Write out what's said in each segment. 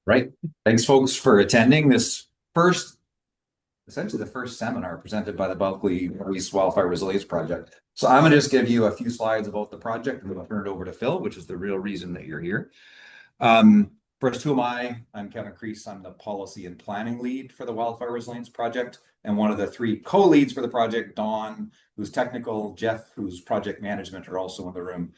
Right. Thanks, folks, for attending this essentially the first seminar presented by the Bulkley-Morice Wildfire Resilience Project. So I'm going to just give you a few slides about the project, and then I'll turn it over to Phil, which is the real reason that you're here. First, who am I? I'm Kevin Crease. I'm the policy and planning lead for the Wildfire Resilience Project, and one of the three co-leads for the project, Dawn, who's technical, Jeff, who's project management, are also in the room.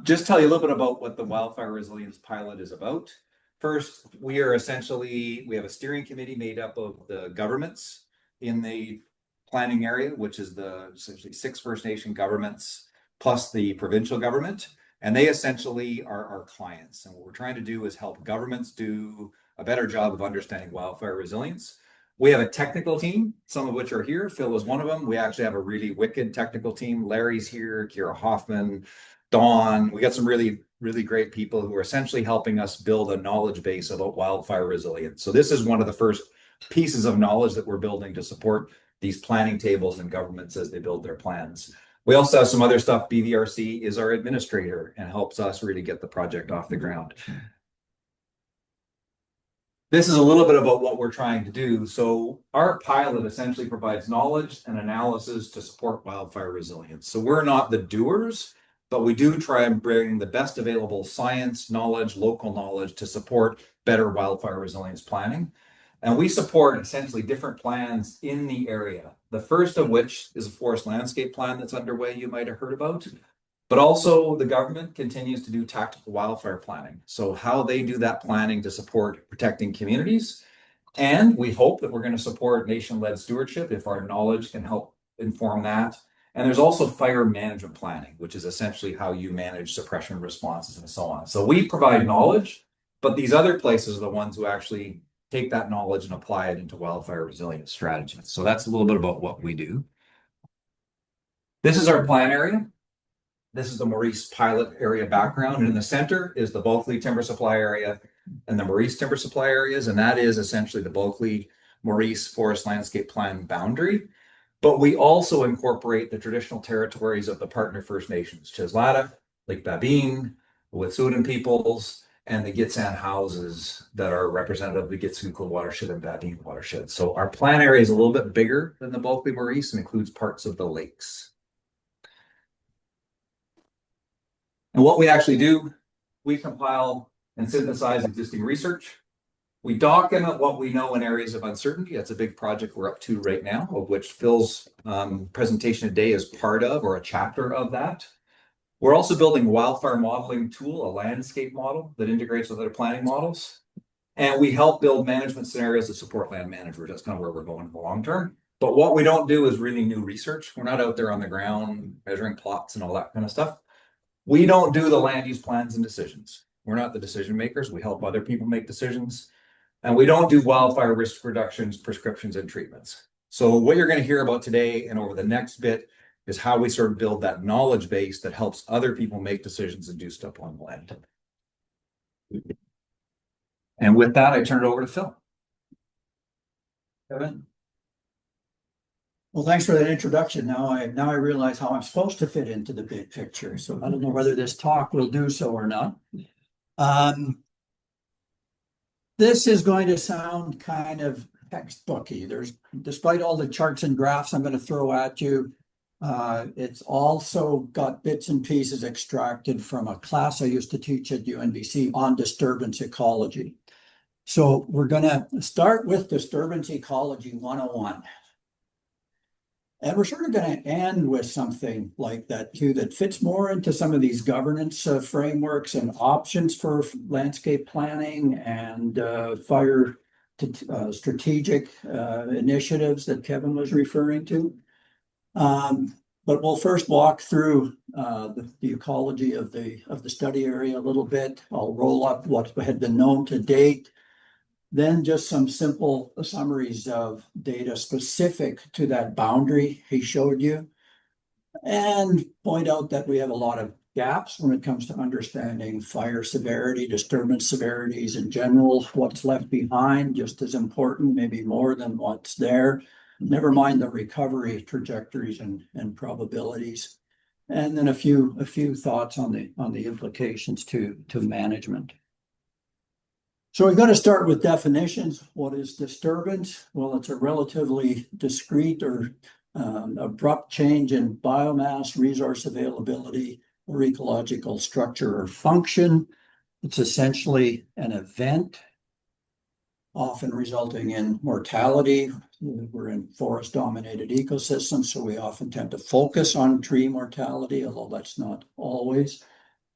Just tell you a little bit about what the Wildfire Resilience Pilot is about. First, we have a steering committee made up of the governments in the planning area, which is essentially 6 First Nation governments plus the provincial government. And they essentially are our clients. And what we're trying to do is help governments do a better job of understanding wildfire resilience. We have a technical team, some of which are here. Phil is one of them. We actually have a really wicked technical team. Larry's here, Kira Hoffman, Dawn. We got some really great people who are essentially helping us build a knowledge base about wildfire resilience. So this is one of the first pieces of knowledge that we're building to support these planning tables and governments as they build their plans. We also have some other stuff. BVRC is our administrator and helps us really get the project off the ground. This is a little bit about what we're trying to do. So our pilot essentially provides knowledge and analysis to support wildfire resilience. So we're not the doers, but we do try and bring the best available science, knowledge, local knowledge to support better wildfire resilience planning. And we support essentially different plans in the area. The first of which is a forest landscape plan that's underway, you might have heard about. But also the government continues to do tactical wildfire planning. So how they do that planning to support protecting communities. And we hope that we're going to support nation-led stewardship if our knowledge can help inform that. And there's also fire management planning, which is essentially how you manage suppression responses and so on. So we provide knowledge, but these other places are the ones who actually take that knowledge and apply it into wildfire resilience strategies. So that's a little bit about what we do. This is our plan area. This is the Maurice pilot area background. And in the center is the Bulkley timber supply area and the Maurice timber supply areas. And that is essentially the Bulkley-Morice forest landscape plan boundary. But we also incorporate the traditional territories of the partner First Nations, Cheslata, Lake Babine, the Wet'suwet'en peoples, and the Gitxsan houses that are representative of the Gitxaala watershed and Babine watershed. So our plan area is a little bit bigger than the Bulkley-Morice and includes parts of the lakes. And what we actually do, we compile and synthesize existing research. We document what we know in areas of uncertainty. That's a big project we're up to right now, of which Phil's presentation today is part of, or a chapter of that. We're also building a wildfire modeling tool, a landscape model that integrates with other planning models. And we help build management scenarios that support land managers. That's kind of where we're going in the long term. But what we don't do is really new research. We're not out there on the ground measuring plots and all that kind of stuff. We don't do the land use plans and decisions. We're not the decision makers. We help other people make decisions. And we don't do wildfire risk reductions, prescriptions, and treatments. So what you're going to hear about today and over the next bit is how we sort of build that knowledge base that helps other people make decisions and do stuff on the land. And with that, I turn it over to Phil. Kevin. Well, thanks for that introduction. Now I realize how I'm supposed to fit into the big picture. So I don't know whether this talk will do so or not. This is going to sound kind of textbooky. Despite all the charts and graphs I'm going to throw at you, it's also got bits and pieces extracted from a class I used to teach at UNBC on disturbance ecology. So we're going to start with Disturbance Ecology 101. And we're sort of going to end with something like that too, that fits more into some of these governance frameworks and options for landscape planning and fire strategic initiatives that Kevin was referring to. But we'll first walk through the ecology of the study area a little bit. I'll roll up what had been known to date. Then just some simple summaries of data specific to that boundary he showed you, and point out that we have a lot of gaps when it comes to understanding fire severity, disturbance severities in general, what's left behind, just as important, maybe more than what's there. Never mind the recovery trajectories and probabilities. and then a few thoughts on the implications to management. So we've got to start with definitions. What is disturbance? Well, it's a relatively discrete or abrupt change in biomass, resource availability, or ecological structure or function. It's essentially an event, often resulting in mortality. We're in forest-dominated ecosystems, so we often tend to focus on tree mortality, although that's not always.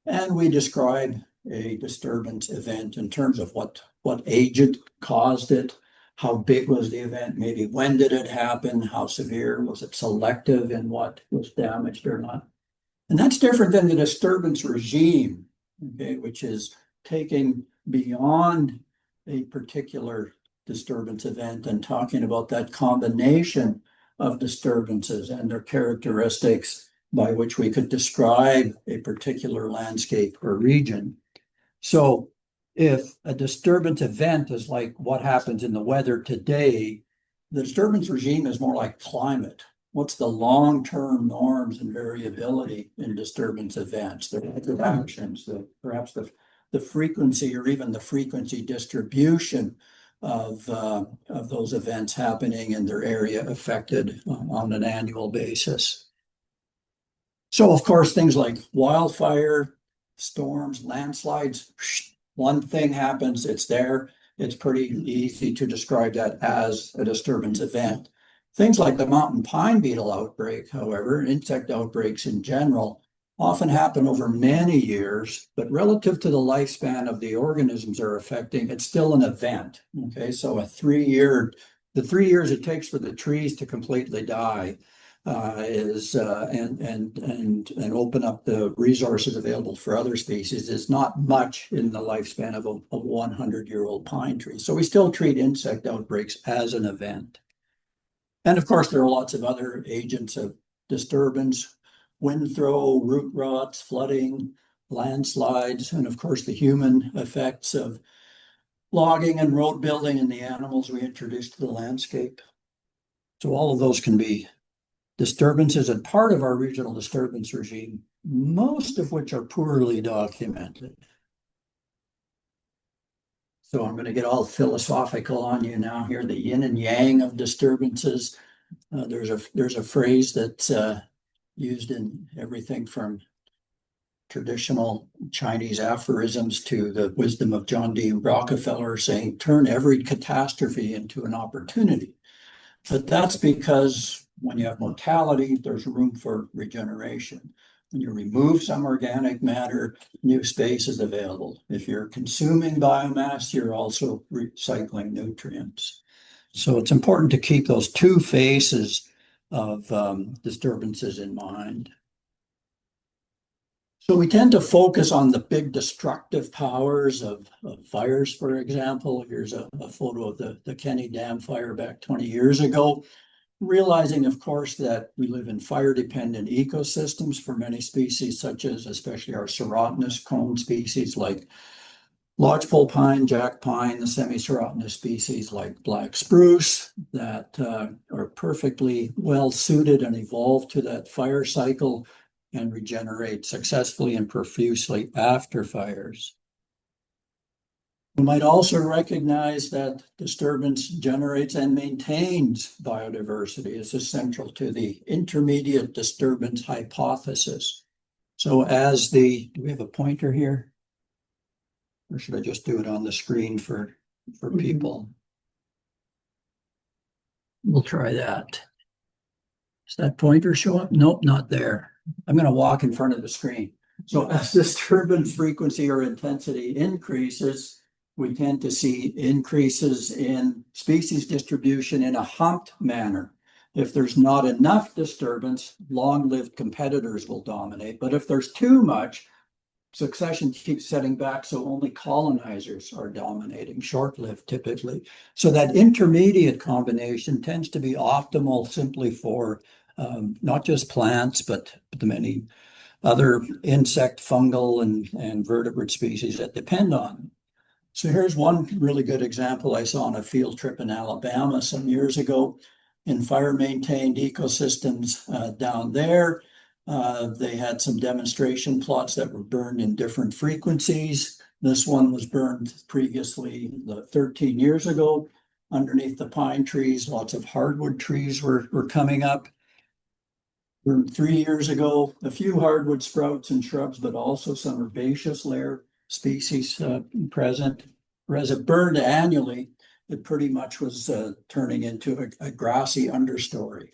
And we describe a disturbance event in terms of what agent caused it, how big was the event, maybe when did it happen, how severe, was it selective in what was damaged or not. And that's different than the disturbance regime, okay, which is taking beyond a particular disturbance event and talking about that combination of disturbances and their characteristics by which we could describe a particular landscape or region. So if a disturbance event is like what happens in the weather today, the disturbance regime is more like climate. What's the long-term norms and variability in disturbance events, the interactions, perhaps the frequency or even the frequency distribution of those events happening in their area affected on an annual basis. So, of course, things like wildfire, storms, landslides, one thing happens, it's there. It's pretty easy to describe that as a disturbance event. Things like the mountain pine beetle outbreak, however, and insect outbreaks in general, often happen over many years, but relative to the lifespan of the organisms they're affecting, it's still an event. Okay, so the 3 years it takes for the trees to completely die and open up the resources available for other species is not much in the lifespan of a 100-year-old pine tree. So we still treat insect outbreaks as an event. And of course, there are lots of other agents of disturbance: wind throw, root rots, flooding, landslides, and of course the human effects of logging and road building and the animals we introduce to the landscape. So all of those can be disturbances and part of our regional disturbance regime, most of which are poorly documented. So I'm going to get all philosophical on you now here, the yin and yang of disturbances. There's a phrase that's used in everything from traditional Chinese aphorisms to the wisdom of John D. Rockefeller saying, turn every catastrophe into an opportunity. But that's because when you have mortality, there's room for regeneration. When you remove some organic matter, new space is available. If you're consuming biomass, you're also recycling nutrients. So it's important to keep those two phases of disturbances in mind. So we tend to focus on the big destructive powers of fires, for example. Here's a photo of the Kenny Dam fire back 20 years ago. Realizing, of course, that we live in fire-dependent ecosystems for many species, such as especially our serotinous cone species like lodgepole pine, jack pine, the semi-serotinous species like black spruce that are perfectly well suited and evolved to that fire cycle and regenerate successfully and profusely after fires. We might also recognize that disturbance generates and maintains biodiversity. This is central to the intermediate disturbance hypothesis. So do we have a pointer here? Or should I just do it on the screen for people? We'll try that. Does that pointer show up? Nope, not there. I'm going to walk in front of the screen. So as disturbance frequency or intensity increases, we tend to see increases in species distribution in a humped manner. If there's not enough disturbance, long-lived competitors will dominate. But if there's too much, succession keeps setting back, so only colonizers are dominating, short-lived typically. So that intermediate combination tends to be optimal simply for not just plants, but the many other insect, fungal, and vertebrate species that depend on them. So here's one really good example I saw on a field trip in Alabama some years ago in fire-maintained ecosystems down there. They had some demonstration plots that were burned in different frequencies. This one was burned previously 13 years ago underneath the pine trees. Lots of hardwood trees were coming up. Burned 3 years ago, a few hardwood sprouts and shrubs, but also some herbaceous layer species present. Whereas it burned annually, it pretty much was turning into a grassy understory.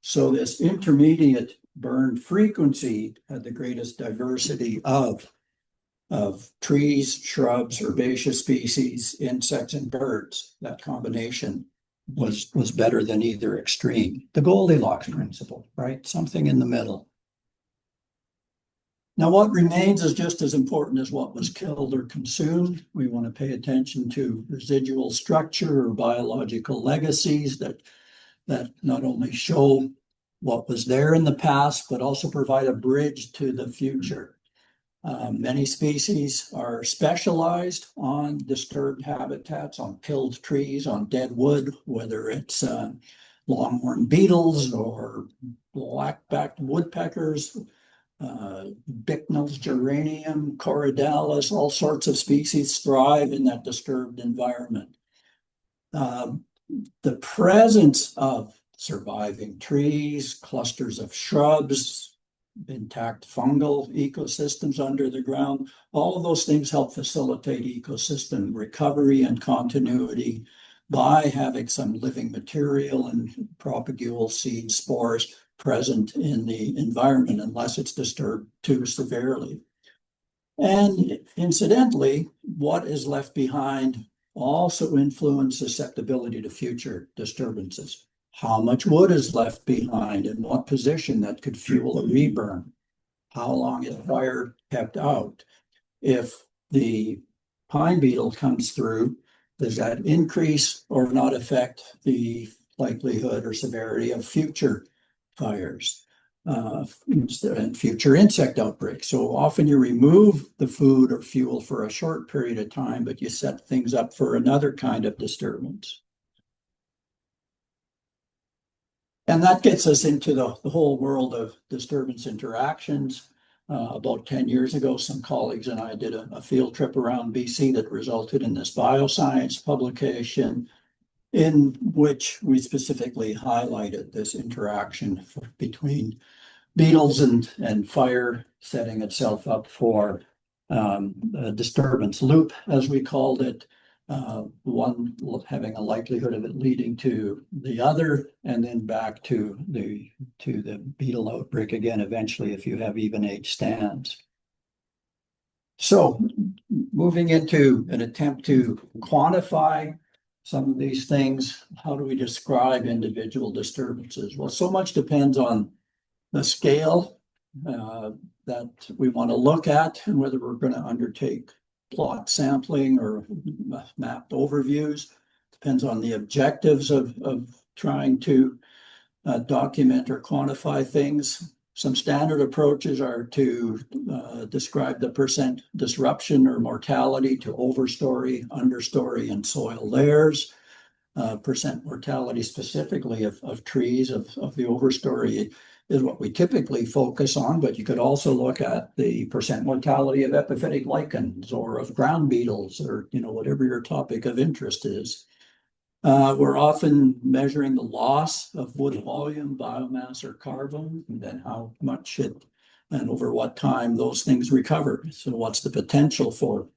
So this intermediate burn frequency had the greatest diversity of trees, shrubs, herbaceous species, insects, and birds. That combination was better than either extreme. The Goldilocks principle, right? Something in the middle. Now, what remains is just as important as what was killed or consumed. We want to pay attention to residual structure or biological legacies that not only show what was there in the past, but also provide a bridge to the future. Many species are specialized on disturbed habitats, on killed trees, on dead wood, whether it's longhorn beetles or black-backed woodpeckers, bicknells, geranium, corydalus, all sorts of species thrive in that disturbed environment. The presence of surviving trees, clusters of shrubs, intact fungal ecosystems under the ground, all of those things help facilitate ecosystem recovery and continuity by having some living material and propagule seed spores present in the environment unless it's disturbed too severely. And incidentally, what is left behind also influences susceptibility to future disturbances. How much wood is left behind, in what position that could fuel a reburn? How long is fire kept out? If the pine beetle comes through, does that increase or not affect the likelihood or severity of future fires and future insect outbreaks? So often you remove the food or fuel for a short period of time, but you set things up for another kind of disturbance. And that gets us into the whole world of disturbance interactions. About 10 years ago, some colleagues and I did a field trip around BC that resulted in this bioscience publication in which we specifically highlighted this interaction between beetles and fire, setting itself up for a disturbance loop, as we called it. One having a likelihood of it leading to the other, and then back to the beetle outbreak again, eventually, if you have even age stands. So moving into an attempt to quantify some of these things, how do we describe individual disturbances? Well, so much depends on the scale that we want to look at and whether we're going to undertake plot sampling or mapped overviews. Depends on the objectives of trying to document or quantify things. Some standard approaches are to describe the percent disruption or mortality to overstory, understory, and soil layers. Percent mortality specifically of trees, of the overstory is what we typically focus on, but you could also look at the percent mortality of epiphytic lichens or of ground beetles, or whatever your topic of interest is. We're often measuring the loss of wood volume, biomass, or carbon, and then how much and over what time those things recover. So what's the potential for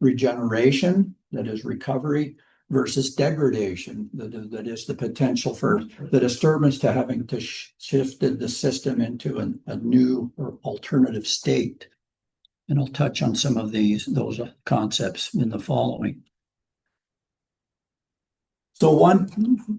regeneration, that is recovery, versus degradation, that is the potential for the disturbance to having to shifted the system into a new or alternative state. And I'll touch on some of those concepts in the following. So one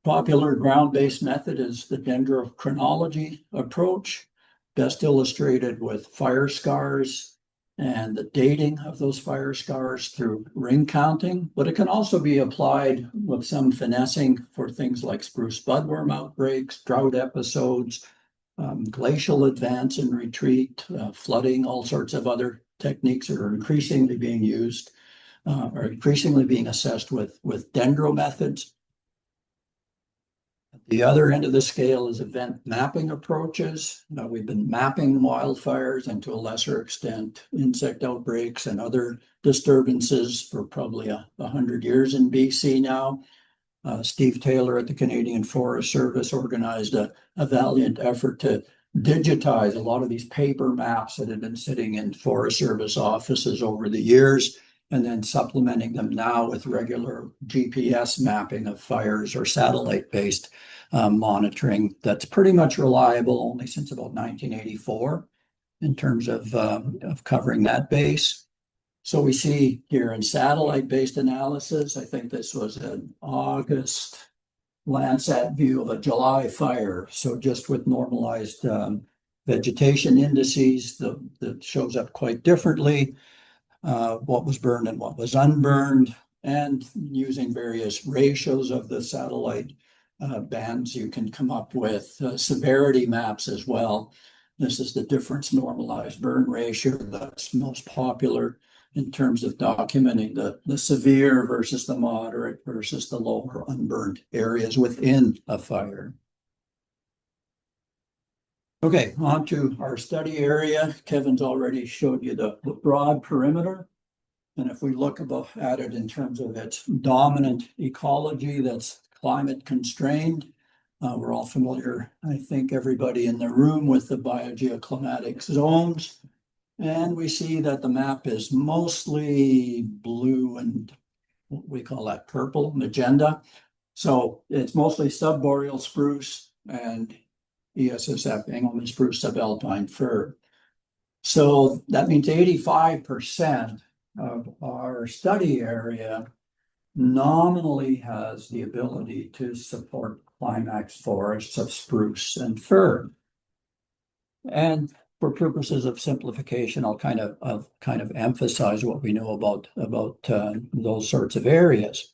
popular ground-based method is the dendrochronology approach, best illustrated with fire scars and the dating of those fire scars through ring counting, but it can also be applied with some finessing for things like spruce budworm outbreaks, drought episodes, glacial advance and retreat, flooding, all sorts of other techniques that are increasingly being used or increasingly being assessed with dendro methods. The other end of the scale is event mapping approaches. Now, we've been mapping wildfires and to a lesser extent insect outbreaks and other disturbances for probably 100 years in BC now. Steve Taylor at the Canadian Forest Service organized a valiant effort to digitize a lot of these paper maps that had been sitting in Forest Service offices over the years, and then supplementing them now with regular GPS mapping of fires or satellite-based monitoring that's pretty much reliable only since about 1984 in terms of covering that base. So we see here in satellite-based analysis, I think this was an August Landsat view of a July fire. So just with normalized vegetation indices, that shows up quite differently, what was burned and what was unburned, and using various ratios of the satellite bands, you can come up with severity maps as well. This is the difference normalized burn ratio that's most popular in terms of documenting the severe versus the moderate versus the lower unburned areas within a fire. Okay, on to our study area. Kevin's already showed you the broad perimeter. And if we look at it in terms of its dominant ecology that's climate constrained, we're all familiar, I think everybody in the room, with the biogeoclimatic zones. And we see that the map is mostly blue and what we call that purple, magenta. So it's mostly subboreal spruce and ESSF, Engelmann spruce, subalpine fir. So that means 85% of our study area nominally has the ability to support climax forests of spruce and fir. And for purposes of simplification, I'll kind of emphasize what we know about those sorts of areas.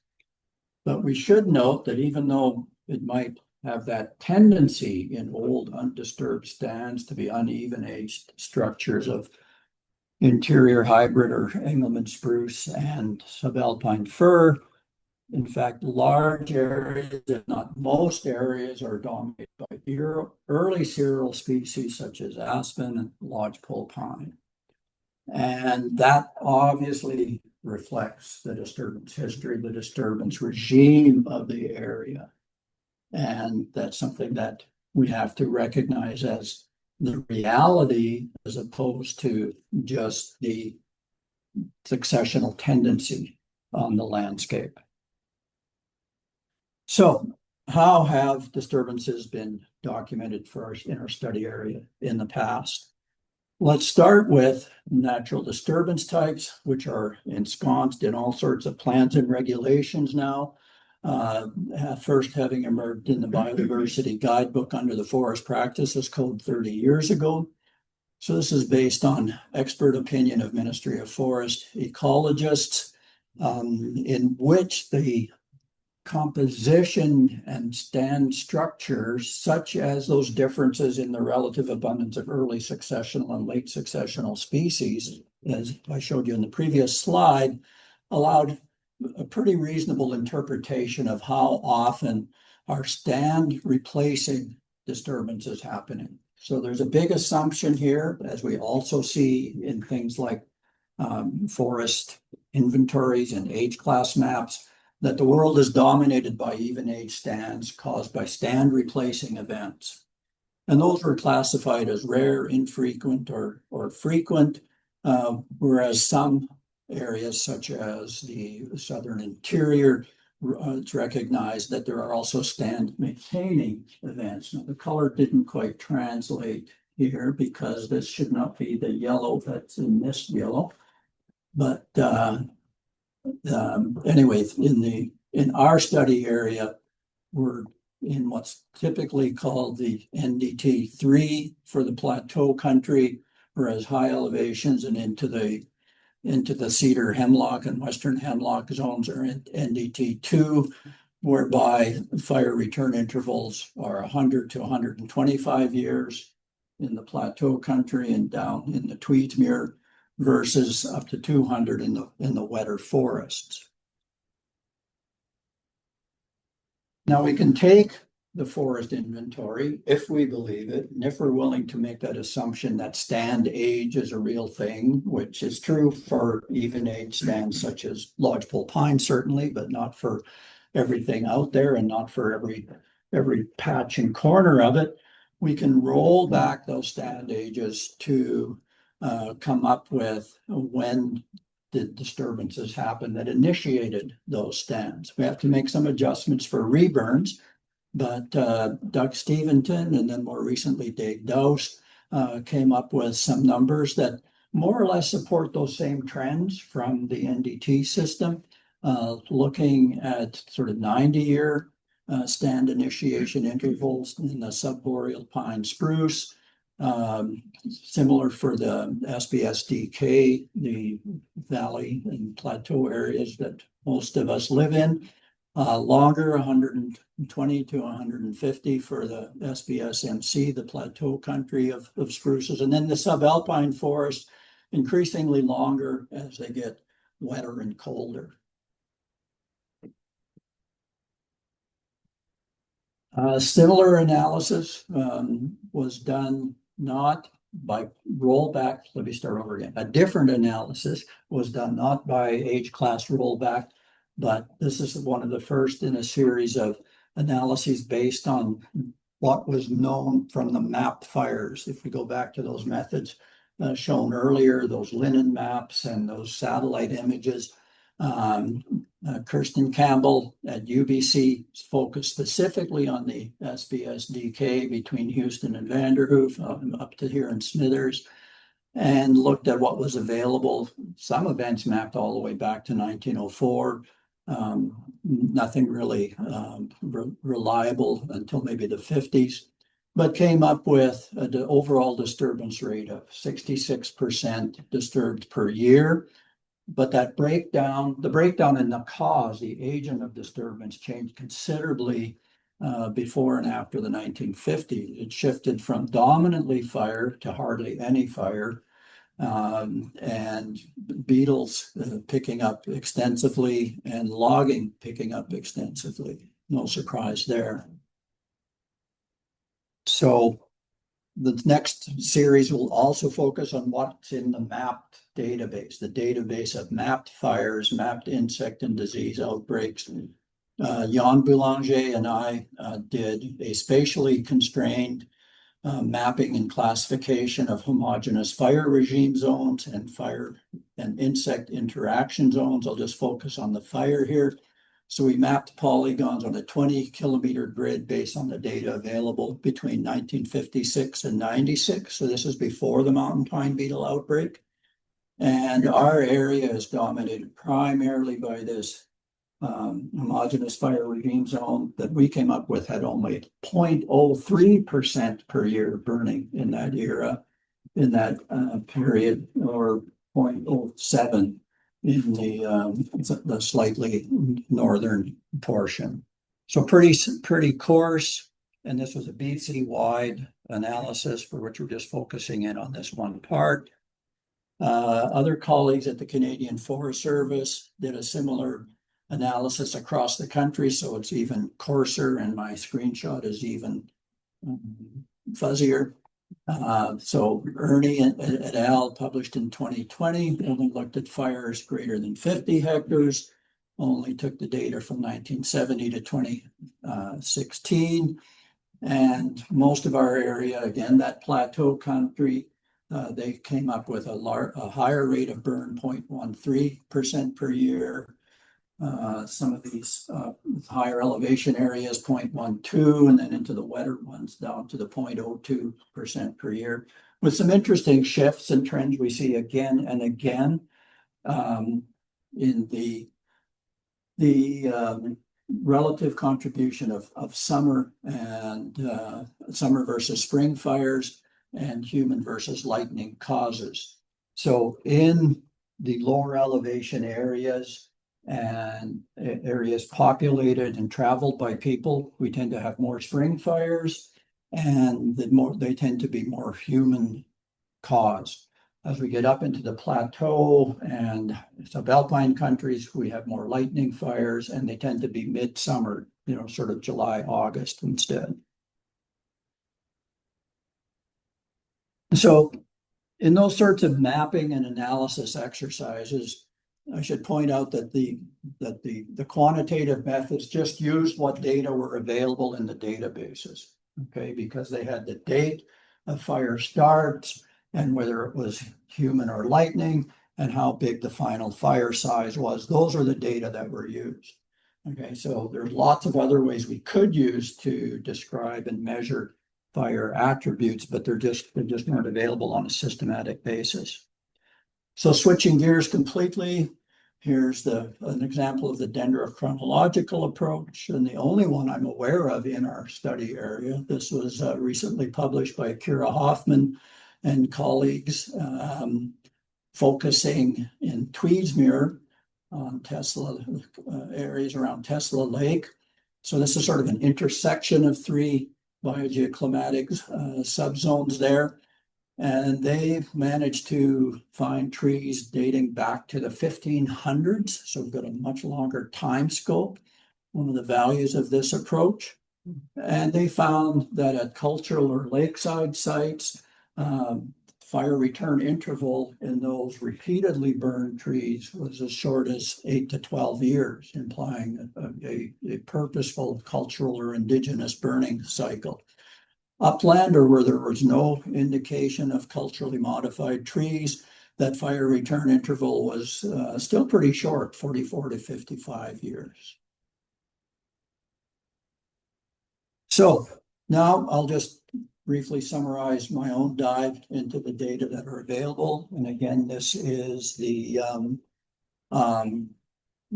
But we should note that even though it might have that tendency in old undisturbed stands to be uneven aged structures of interior hybrid or Engelmann spruce and subalpine fir, in fact, large areas, if not most areas, are dominated by early cereal species such as aspen and lodgepole pine. And that obviously reflects the disturbance history, the disturbance regime of the area. And that's something that we have to recognize as the reality as opposed to just the successional tendency on the landscape. So how have disturbances been documented in our study area in the past? Let's start with natural disturbance types, which are ensconced in all sorts of plans and regulations now. First having emerged in the Biodiversity Guidebook under the Forest Practices Code 30 years ago. So this is based on expert opinion of Ministry of Forest ecologists, in which the composition and stand structures, such as those differences in the relative abundance of early successional and late successional species, as I showed you in the previous slide, allowed a pretty reasonable interpretation of how often are stand replacing disturbances happening. So there's a big assumption here, as we also see in things like forest inventories and age class maps, that the world is dominated by even age stands caused by stand replacing events. And those were classified as rare, infrequent, or frequent, whereas some areas such as the southern interior, it's recognized that there are also stand maintaining events. Now the color didn't quite translate here because this should not be the yellow that's in this yellow. But anyway, in our study area, we're in what's typically called the NDT3 for the plateau country, whereas high elevations and into the cedar hemlock and western hemlock zones are in NDT2, whereby fire return intervals are 100 to 125 years in the plateau country and down in the Tweedsmuir, versus up to 200 in the wetter forests. Now we can take the forest inventory, if we believe it, and if we're willing to make that assumption that stand age is a real thing, which is true for even age stands such as lodgepole pine, certainly, but not for everything out there and not for every patch and corner of it, we can roll back those stand ages to come up with when the disturbances happened that initiated those stands. We have to make some adjustments for reburns, but Doug Steventon and then more recently Dave Dose came up with some numbers that more or less support those same trends from the NDT system, looking at sort of 90-year stand initiation intervals in the subboreal pine spruce. Similar for the SBSDK, the valley and plateau areas that most of us live in. Longer, 120 to 150 for the SBSMC, the plateau country of spruces. And then the subalpine forest, increasingly longer as they get wetter and colder. Similar analysis was done not by rollback. Let me start over again. A different analysis was done not by age class rollback, but this is one of the first in a series of analyses based on what was known from the mapped fires. If we go back to those methods shown earlier, those linen maps and those satellite images, Kirsten Campbell at UBC focused specifically on the SBSDK between Houston and Vanderhoof up to here in Smithers, and looked at what was available. Some events mapped all the way back to 1904. Nothing really reliable until maybe the 50s, but came up with an overall disturbance rate of 66% disturbed per year. But that breakdown, the breakdown in the cause, the agent of disturbance changed considerably before and after the 1950s. It shifted from dominantly fire to hardly any fire, and beetles picking up extensively and logging picking up extensively. No surprise there. So the next series will also focus on what's in the mapped database, the database of mapped fires, mapped insect and disease outbreaks. Jan Boulanger and I did a spatially constrained mapping and classification of homogeneous fire regime zones and fire and insect interaction zones. I'll just focus on the fire here. So we mapped polygons on a 20-kilometer grid based on the data available between 1956 and 96. So this is before the mountain pine beetle outbreak. And our area is dominated primarily by this homogeneous fire regime zone that we came up with had only 0.03% per year burning in that era, in that period, or 0.07 in the slightly northern portion. So pretty coarse, and this was a BC-wide analysis for which we're just focusing in on this one part. Other colleagues at the Canadian Forest Service did a similar analysis across the country, so it's even coarser, and my screenshot is even fuzzier. So Ernie et al. Published in 2020, only looked at fires greater than 50 hectares, only took the data from 1970 to 2016. And most of our area, again, that plateau country, they came up with a higher rate of burn, 0.13% per year. Some of these higher elevation areas, 0.12, and then into the wetter ones down to the 0.02% per year, with some interesting shifts and trends we see again and again in the relative contribution of summer and summer versus spring fires and human versus lightning causes. So in the lower elevation areas and areas populated and traveled by people, we tend to have more spring fires, and they tend to be more human caused. As we get up into the plateau and subalpine countries, we have more lightning fires, and they tend to be midsummer sort of July, August instead. So in those sorts of mapping and analysis exercises, I should point out that the quantitative methods just used what data were available in the databases, okay, because they had the date of fire starts and whether it was human or lightning and how big the final fire size was. Those are the data that were used. Okay, so there's lots of other ways we could use to describe and measure fire attributes, but they're just not available on a systematic basis. So switching gears completely, here's an example of the dendrochronological approach, and the only one I'm aware of in our study area. This was recently published by Kira Hoffman and colleagues, focusing in Tweedsmuir on Tesla areas around Tesla Lake. So this is sort of an intersection of three biogeoclimatic subzones there. And they managed to find trees dating back to the 1500s. So we've got a much longer time scope, one of the values of this approach. And they found that at cultural or lakeside sites, fire return interval in those repeatedly burned trees was as short as 8 to 12 years, implying a purposeful cultural or indigenous burning cycle. Upland, or where there was no indication of culturally modified trees, that fire return interval was still pretty short, 44 to 55 years. So now I'll just briefly summarize my own dive into the data that are available. And again, this is the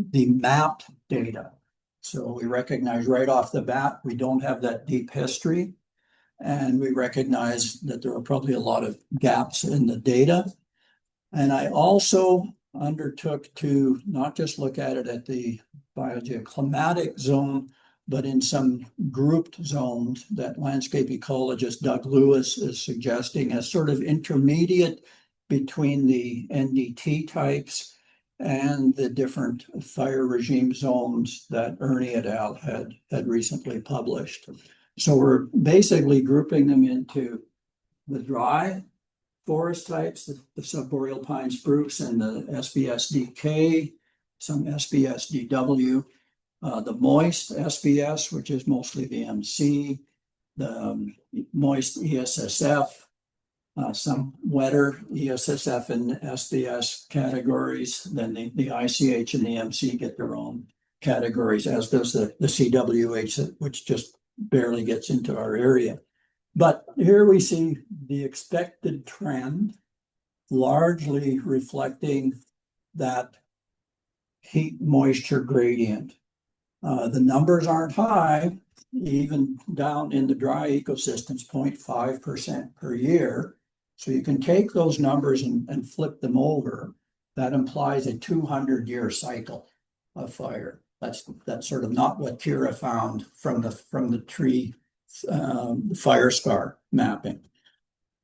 mapped data. So we recognize right off the bat, we don't have that deep history. And we recognize that there are probably a lot of gaps in the data. And I also undertook to not just look at it at the biogeoclimatic zone, but in some grouped zones that landscape ecologist Doug Lewis is suggesting as sort of intermediate between the NDT types and the different fire regime zones that Ernie et al. had recently published. So we're basically grouping them into the dry forest types, the subboreal pine spruce and the SBSDK, some SBSDW, the moist SBS, which is mostly the MC, the moist ESSF, some wetter ESSF and SBS categories. Then the ICH and the MC get their own categories, as does the CWH, which just barely gets into our area. But here we see the expected trend, largely reflecting that heat moisture gradient. The numbers aren't high, even down in the dry ecosystems, 0.5% per year. So you can take those numbers and flip them over. That implies a 200-year cycle of fire. That's sort of not what Kira found from the tree fire scar mapping.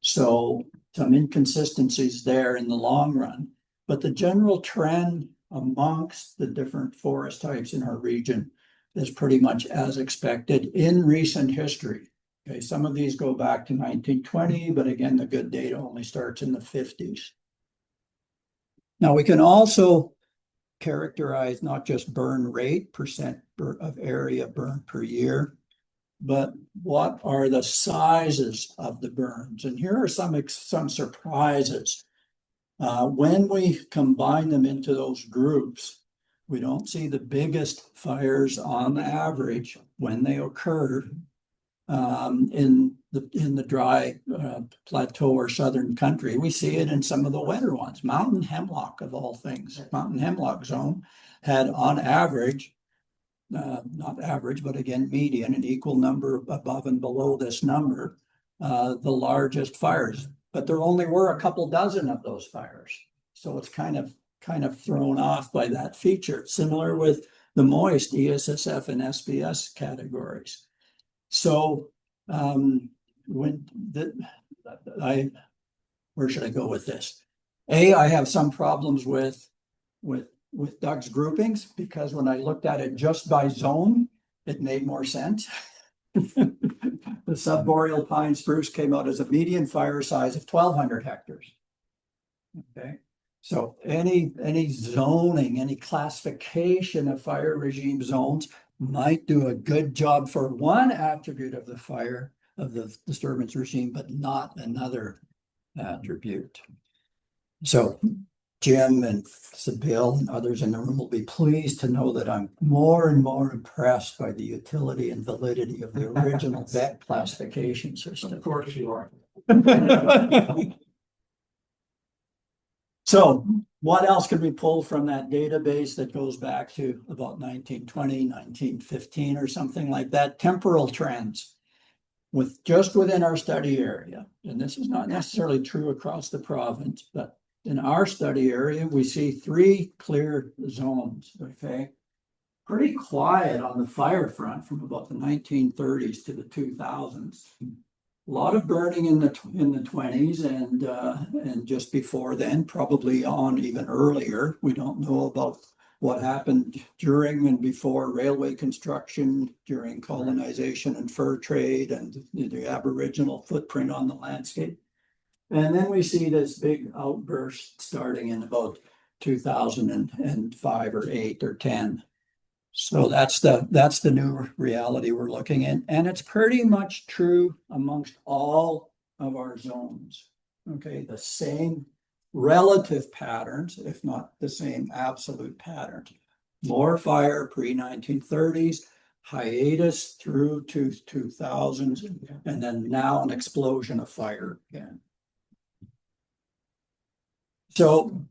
So some inconsistencies there in the long run, but the general trend amongst the different forest types in our region is pretty much as expected in recent history. Okay, some of these go back to 1920, but again, the good data only starts in the 50s. Now we can also characterize not just burn rate, percent of area burned per year, but what are the sizes of the burns? And here are some surprises. When we combine them into those groups, we don't see the biggest fires on average when they occur in the dry plateau or southern country. We see it in some of the wetter ones. Mountain hemlock, of all things, mountain hemlock zone had on average, not average, but again, median, an equal number above and below this number, the largest fires. But there only were a couple dozen of those fires. So it's kind of thrown off by that feature. Similar with the moist ESSF and SBS categories. So where should I go with this? I have some problems with Doug's groupings, because when I looked at it just by zone, it made more sense. The subboreal pine spruce came out as a median fire size of 1,200 hectares. Okay, so any zoning, any classification of fire regime zones might do a good job for one attribute of the fire of the disturbance regime, but not another attribute. So Jim and Sibyl and others in the room will be pleased to know that I'm more and more impressed by the utility and validity of the original VET classification system. Of course you are. So what else can we pull from that database that goes back to about 1920, 1915 or something like that? Temporal trends with just within our study area. And this is not necessarily true across the province, but in our study area, we see 3 clear zones, okay? Pretty quiet on the fire front from about the 1930s to the 2000s. A lot of burning in the 20s and just before then, probably on even earlier. We don't know about what happened during and before railway construction, during colonization and fur trade and the Aboriginal footprint on the landscape. And then we see this big outburst starting in about 2005 or 8 or 10. So that's the new reality we're looking at. And it's pretty much true amongst all of our zones. Okay, the same relative patterns, if not the same absolute patterns. More fire pre-1930s, hiatus through to 2000s, and then now an explosion of fire again. So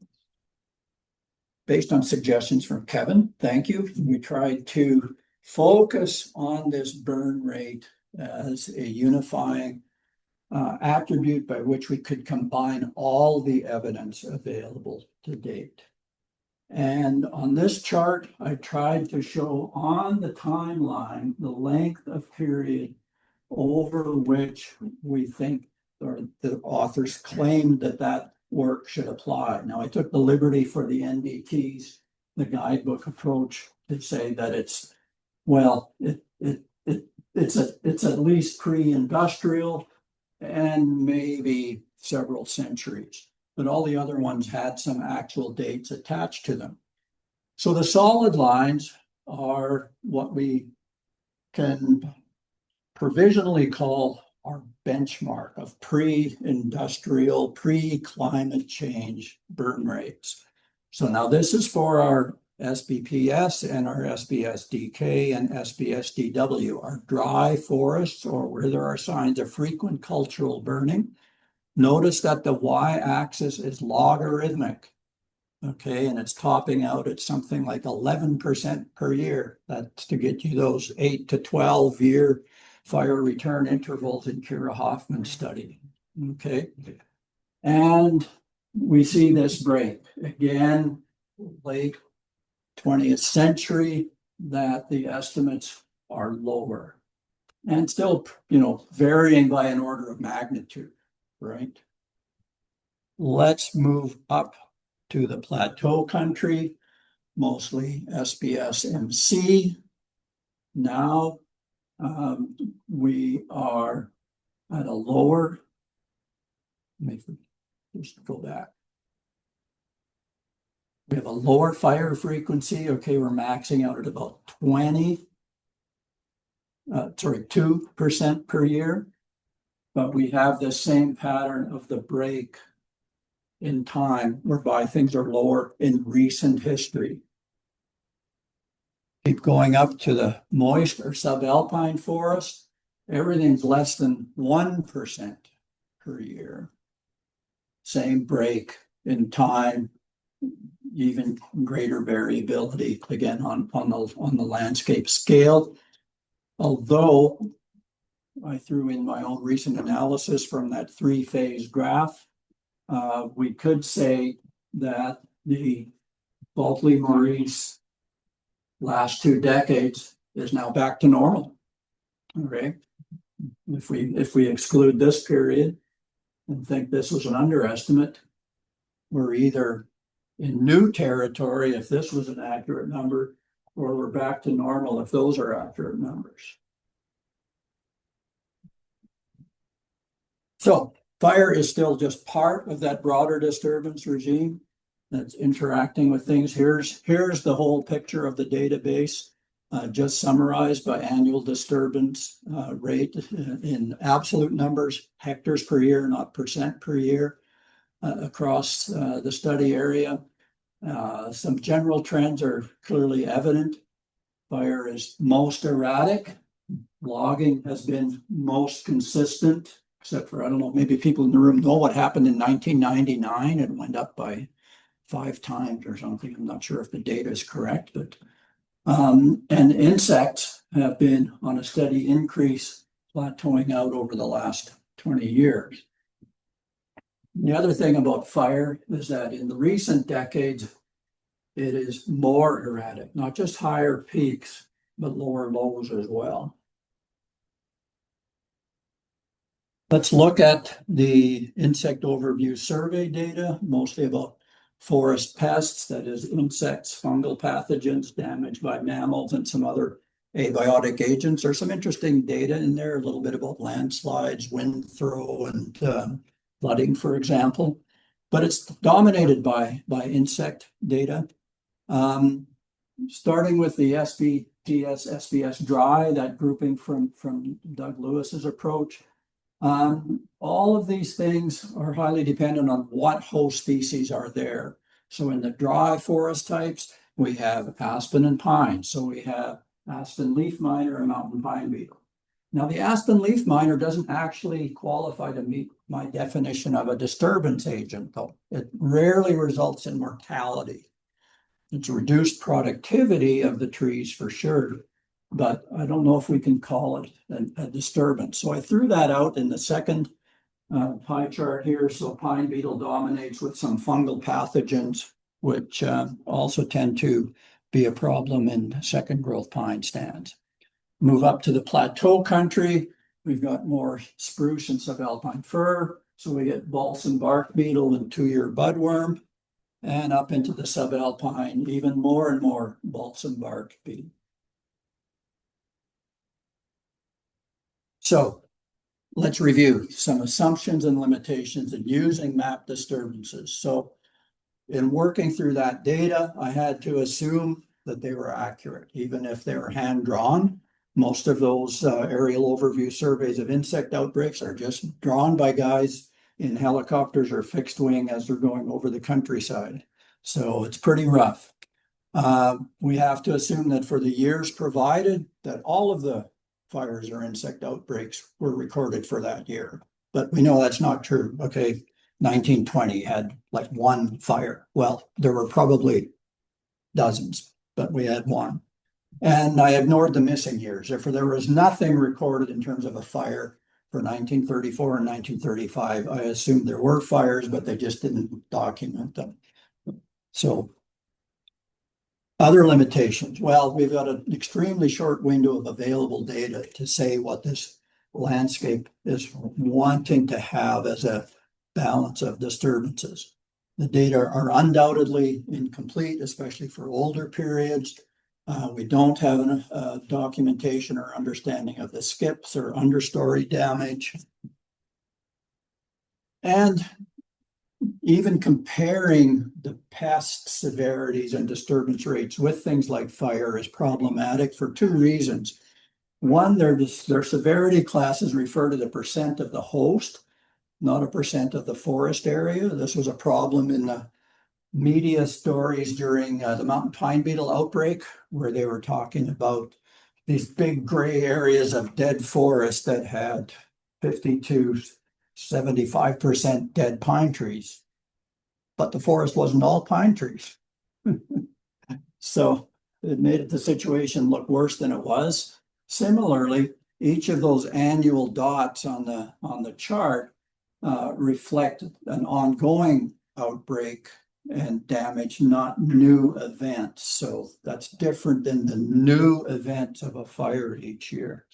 based on suggestions from Kevin, thank you. We tried to focus on this burn rate as a unifying attribute by which we could combine all the evidence available to date. And on this chart, I tried to show on the timeline the length of period over which we think, or the authors claimed that work should apply. Now, I took the liberty for the NDTs, the guidebook approach, to say that it's, well, it's at least pre-industrial and maybe several centuries, but all the other ones had some actual dates attached to them. So the solid lines are what we can provisionally call our benchmark of pre-industrial, pre-climate change burn rates. So now this is for our SBPS and our SBSDK and SBSDW, our dry forests, or where there are signs of frequent cultural burning. Notice that the y-axis is logarithmic, okay, and it's topping out at something like 11% per year. That's to get you those 8 to 12 year fire return intervals in Kira Hoffman's study, okay? And we see this break again, late 20th century, that the estimates are lower and still, varying by an order of magnitude, right? Let's move up to the plateau country, mostly SBS-MC. Now we are at a lower, let me just go back. We have a lower fire frequency. Okay, we're maxing out at about 2% per year. But we have the same pattern of the break in time whereby things are lower in recent history. Keep going up to the moist or subalpine forest. Everything's less than 1% per year. Same break in time, even greater variability again on the landscape scale. Although I threw in my own recent analysis from that 3-phase graph, we could say that the Bulkley-Morice last 2 decades is now back to normal. Okay, if we exclude this period and think this was an underestimate, we're either in new territory if this was an accurate number, or we're back to normal if those are accurate numbers. So fire is still just part of that broader disturbance regime that's interacting with things. Here's the whole picture of the database, just summarized by annual disturbance rate in absolute numbers, hectares per year, not percent per year, across the study area. Some general trends are clearly evident. Fire is most erratic. Logging has been most consistent, except for, I don't know, maybe people in the room know what happened in 1999. It went up by 5 times or something. I'm not sure if the data is correct, but and insects have been on a steady increase, plateauing out over the last 20 years. The other thing about fire is that in the recent decades, it is more erratic, not just higher peaks, but lower lows as well. Let's look at the insect overview survey data, mostly about forest pests, that is insects, fungal pathogens, damage by mammals, and some other abiotic agents. There's some interesting data in there, a little bit about landslides, wind throw, and flooding, for example. But it's dominated by insect data. Starting with the SBTS, SBS dry, that grouping from Doug Lewis's approach. All of these things are highly dependent on what host species are there. So in the dry forest types, we have aspen and pine. So we have aspen leaf miner and mountain pine beetle. Now the aspen leaf miner doesn't actually qualify to meet my definition of a disturbance agent, though. It rarely results in mortality. It's reduced productivity of the trees for sure, but I don't know if we can call it a disturbance. So I threw that out in the second pie chart here. So pine beetle dominates with some fungal pathogens, which also tend to be a problem in second growth pine stands. Move up to the plateau country. We've got more spruce and subalpine fir. So we get balsam bark beetle and 2-year budworm. And up into the subalpine, even more and more balsam bark beetle. So let's review some assumptions and limitations in using map disturbances. So in working through that data, I had to assume that they were accurate, even if they were hand-drawn. Most of those aerial overview surveys of insect outbreaks are just drawn by guys in helicopters or fixed wing as they're going over the countryside. So it's pretty rough. We have to assume that for the years provided, that all of the fires or insect outbreaks were recorded for that year. But we know that's not true. Okay, 1920 had like 1 fire. Well, there were probably dozens, but we had 1. And I ignored the missing years. Therefore, there was nothing recorded in terms of a fire for 1934 and 1935. I assumed there were fires, but they just didn't document them. So other limitations. Well, we've got an extremely short window of available data to say what this landscape is wanting to have as a balance of disturbances. The data are undoubtedly incomplete, especially for older periods. We don't have a documentation or understanding of the skips or understory damage. And even comparing the pest severities and disturbance rates with things like fire is problematic for 2 reasons. One, their severity classes refer to the percent of the host, not a percent of the forest area. This was a problem in the media stories during the mountain pine beetle outbreak, where they were talking about these big gray areas of dead forest that had 50 to 75% dead pine trees. But the forest wasn't all pine trees. So it made the situation look worse than it was. Similarly, each of those annual dots on the chart reflect an ongoing outbreak and damage, not new events. So that's different than the new event of a fire each year.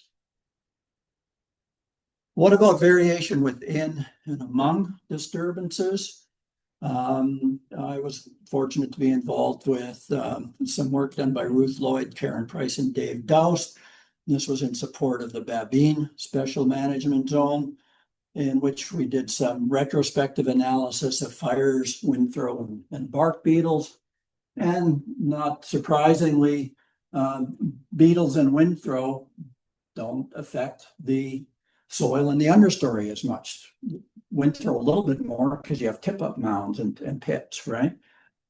What about variation within and among disturbances? I was fortunate to be involved with some work done by Ruth Lloyd, Karen Price, and Dave Doust. This was in support of the Babine Special Management Zone, in which we did some retrospective analysis of fires, wind throw, and bark beetles. And not surprisingly, beetles and wind throw don't affect the soil and the understory as much. Wind throw a little bit more because you have tip-up mounds and pits, right?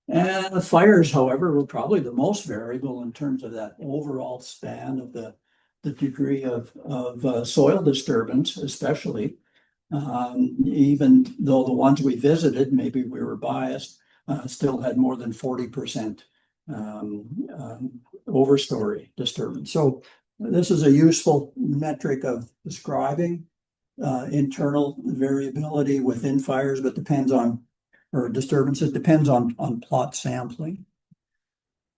And the fires, however, were probably the most variable in terms of that overall span of the degree of soil disturbance, especially. Even though the ones we visited, maybe we were biased, still had more than 40% overstory disturbance. So this is a useful metric of describing internal variability within fires, but depends on, or disturbances, depends on plot sampling.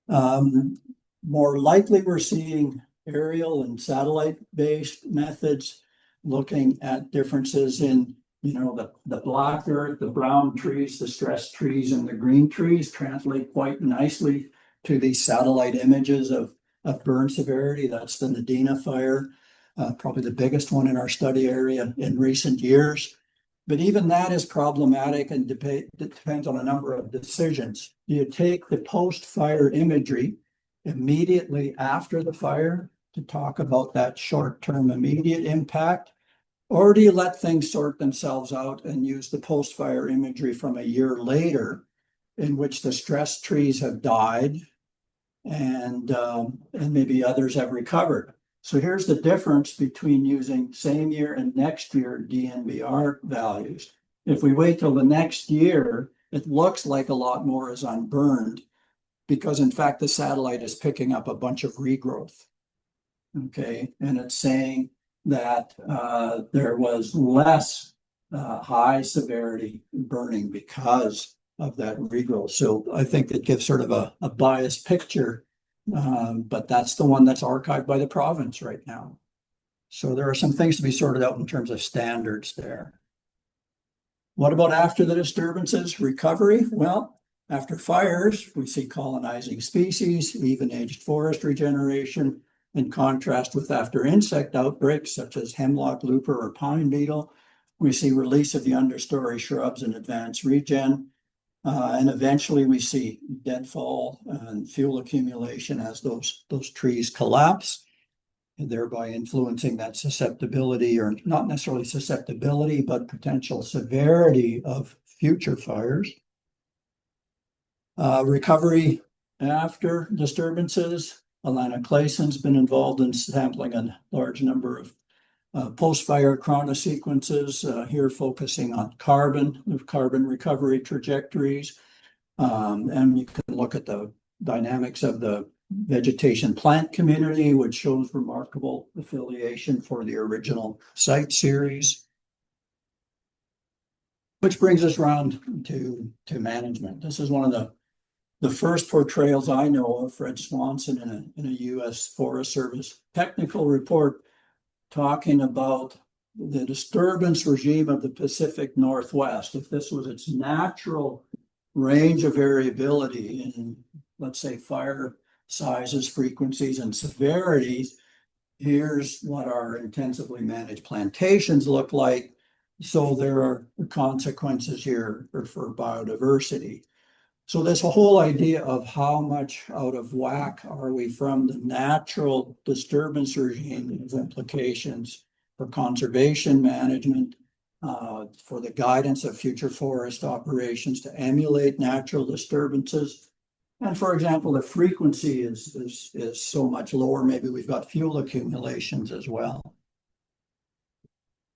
More likely we're seeing aerial and satellite-based methods looking at differences in, the black earth, the brown trees, the stressed trees, and the green trees translate quite nicely to these satellite images of burn severity. That's the Nadina fire, probably the biggest one in our study area in recent years. But even that is problematic and it depends on a number of decisions. Do you take the post-fire imagery immediately after the fire to talk about that short-term immediate impact? Or do you let things sort themselves out and use the post-fire imagery from a year later, in which the stressed trees have died and maybe others have recovered? So here's the difference between using same year and next year DNVR values. If we wait till the next year, it looks like a lot more is unburned because in fact the satellite is picking up a bunch of regrowth. Okay, and it's saying that there was less high severity burning because of that regrowth. So I think it gives sort of a biased picture, but that's the one that's archived by the province right now. So there are some things to be sorted out in terms of standards there. What about after the disturbances? Recovery? Well, after fires, we see colonizing species, even-aged forest regeneration, in contrast with after insect outbreaks, such as hemlock, looper, or pine beetle. We see release of the understory shrubs and advanced regen. And eventually we see deadfall and fuel accumulation as those trees collapse, and thereby influencing that susceptibility, or not necessarily susceptibility, but potential severity of future fires. Recovery after disturbances. Alana Clayton's been involved in sampling a large number of post-fire chronosequences, here focusing on carbon recovery trajectories. And you can look at the dynamics of the vegetation plant community, which shows remarkable affiliation for the original site series. Which brings us around to management. This is one of the first portrayals I know of Fred Swanson in a U.S. Forest Service technical report talking about the disturbance regime of the Pacific Northwest. If this was its natural range of variability in, let's say, fire sizes, frequencies, and severities, here's what our intensively managed plantations look like. So there are consequences here for biodiversity. So this whole idea of how much out of whack are we from the natural disturbance regime has implications for conservation management, for the guidance of future forest operations to emulate natural disturbances. And for example, the frequency is so much lower, maybe we've got fuel accumulations as well.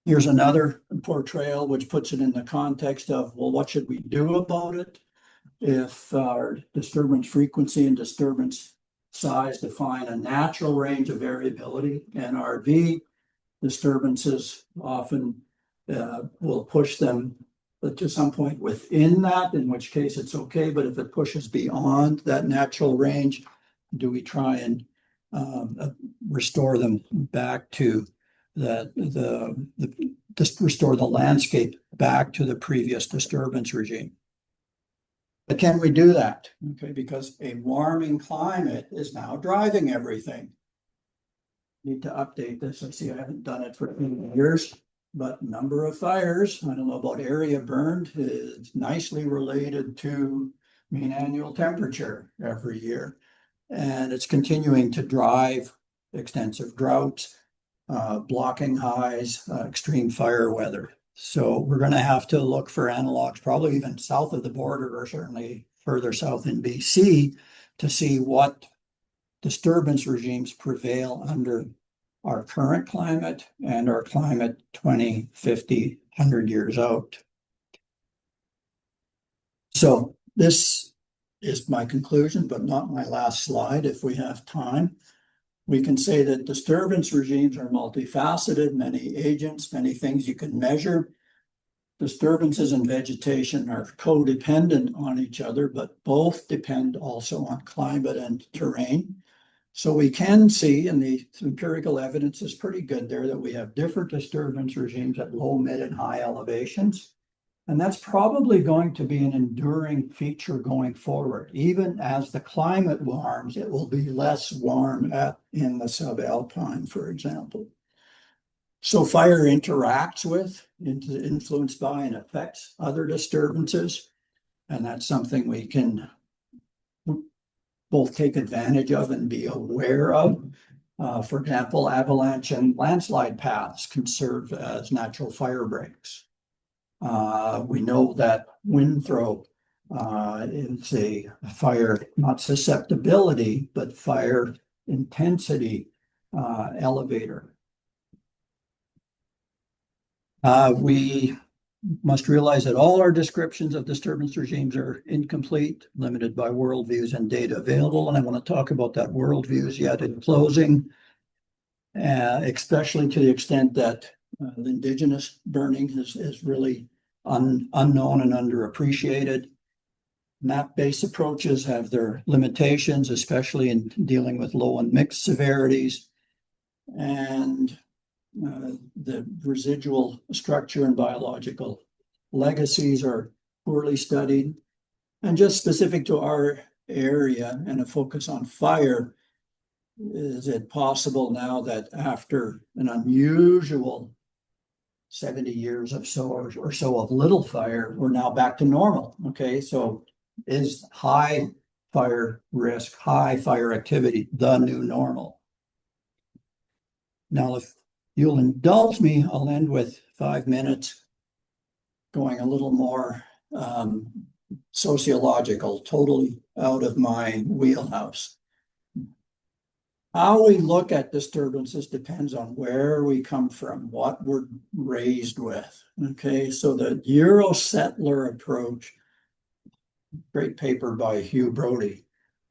Here's another portrayal which puts it in the context of, well, what should we do about it? If our disturbance frequency and disturbance size define a natural range of variability, NRV, disturbances often will push them to some point within that, in which case it's okay. But if it pushes beyond that natural range, do we try and restore them back to restore the landscape back to the previous disturbance regime? But can we do that? Okay, because a warming climate is now driving everything. Need to update this. I see I haven't done it for a few years, but number of fires, I don't know about area burned, is nicely related to mean annual temperature every year. And it's continuing to drive extensive droughts, blocking highs, extreme fire weather. So we're going to have to look for analogs, probably even south of the border or certainly further south in BC, to see what disturbance regimes prevail under our current climate and our climate 20, 50, 100 years out. So this is my conclusion, but not my last slide. If we have time, we can say that disturbance regimes are multifaceted, many agents, many things you can measure. Disturbances in vegetation are codependent on each other, but both depend also on climate and terrain. So we can see, and the empirical evidence is pretty good there, that we have different disturbance regimes at low, mid, and high elevations. And that's probably going to be an enduring feature going forward. Even as the climate warms, it will be less warm in the subalpine, for example. So fire interacts with, influenced by, and affects other disturbances. And that's something we can both take advantage of and be aware of. For example, avalanche and landslide paths can serve as natural fire breaks. We know that wind throw is a fire, not susceptibility, but fire intensity elevator. We must realize that all our descriptions of disturbance regimes are incomplete, limited by worldviews and data available. And I want to talk about that worldviews yet in closing, especially to the extent that the indigenous burning is really unknown and underappreciated. Map-based approaches have their limitations, especially in dealing with low and mixed severities. And the residual structure and biological legacies are poorly studied. And just specific to our area and a focus on fire, is it possible now that after an unusual 70 years or so of little fire, we're now back to normal? Okay, so is high fire risk, high fire activity the new normal? Now, if you'll indulge me, I'll end with 5 minutes going a little more sociological, totally out of my wheelhouse. How we look at disturbances depends on where we come from, what we're raised with. Okay, so the Euro-settler approach, great paper by Hugh Brody,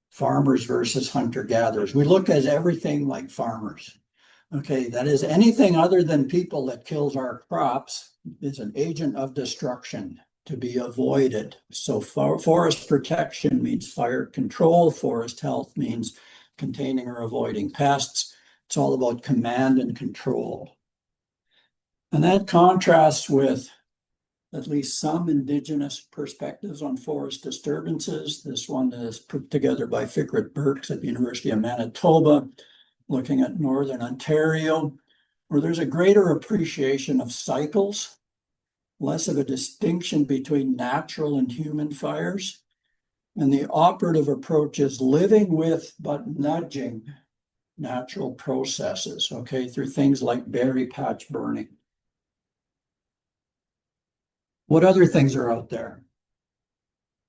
farmers versus hunter-gatherers. We look at everything like farmers. Okay, that is, anything other than people that kills our crops is an agent of destruction to be avoided. So forest protection means fire control. Forest health means containing or avoiding pests. It's all about command and control. And that contrasts with at least some indigenous perspectives on forest disturbances. This one is put together by Fikret Burks at the University of Manitoba, looking at Northern Ontario, where there's a greater appreciation of cycles, less of a distinction between natural and human fires. And the operative approach is living with but nudging natural processes, okay, through things like berry patch burning. What other things are out there?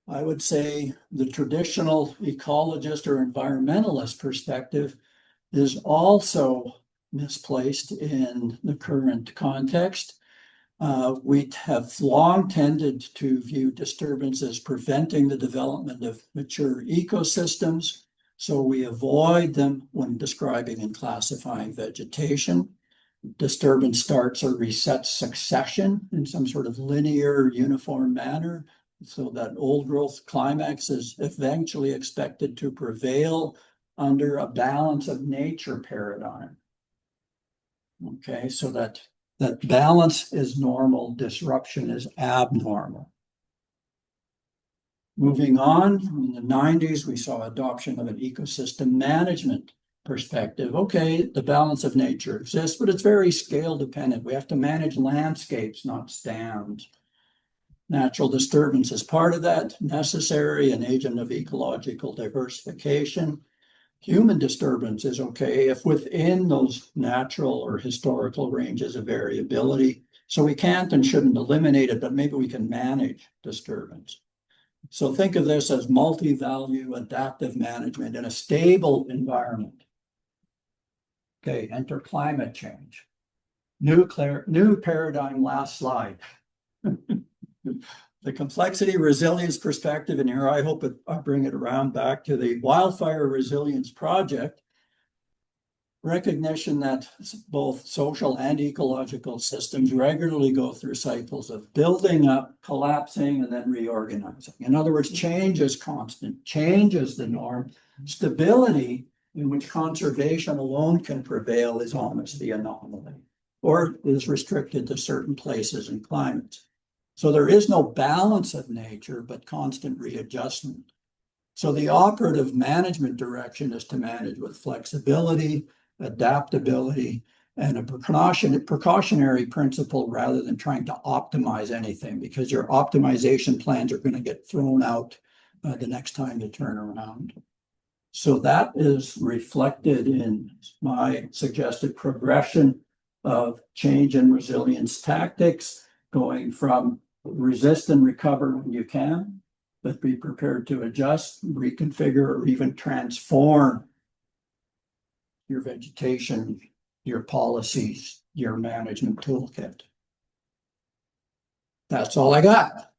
I would say the traditional ecologist or environmentalist perspective is also misplaced in the current context. We have long tended to view disturbance as preventing the development of mature ecosystems, so we avoid them when describing and classifying vegetation. Disturbance starts or resets succession in some sort of linear, uniform manner, so that old growth climax is eventually expected to prevail under a balance of nature paradigm. Okay, so that balance is normal, disruption is abnormal. Moving on, in the 90s, we saw adoption of an ecosystem management perspective. Okay, the balance of nature exists, but it's very scale dependent. We have to manage landscapes, not stands. Natural disturbance is part of that, necessary, an agent of ecological diversification. Human disturbance is okay if within those natural or historical ranges of variability. So we can't and shouldn't eliminate it, but maybe we can manage disturbance. So think of this as multi-value adaptive management in a stable environment. Okay, enter climate change. New paradigm, last slide. The complexity resilience perspective, and here I hope I bring it around back to the Wildfire Resilience Project. Recognition that both social and ecological systems regularly go through cycles of building up, collapsing, and then reorganizing. In other words, change is constant, change is the norm. Stability, in which conservation alone can prevail, is almost the anomaly, or is restricted to certain places and climates. So there is no balance of nature, but constant readjustment. So the operative management direction is to manage with flexibility, adaptability, and a precautionary principle rather than trying to optimize anything, because your optimization plans are going to get thrown out the next time you turn around. So that is reflected in my suggested progression of change and resilience tactics, going from resist and recover when you can, but be prepared to adjust, reconfigure, or even transform your vegetation, your policies, your management toolkit. That's all I got.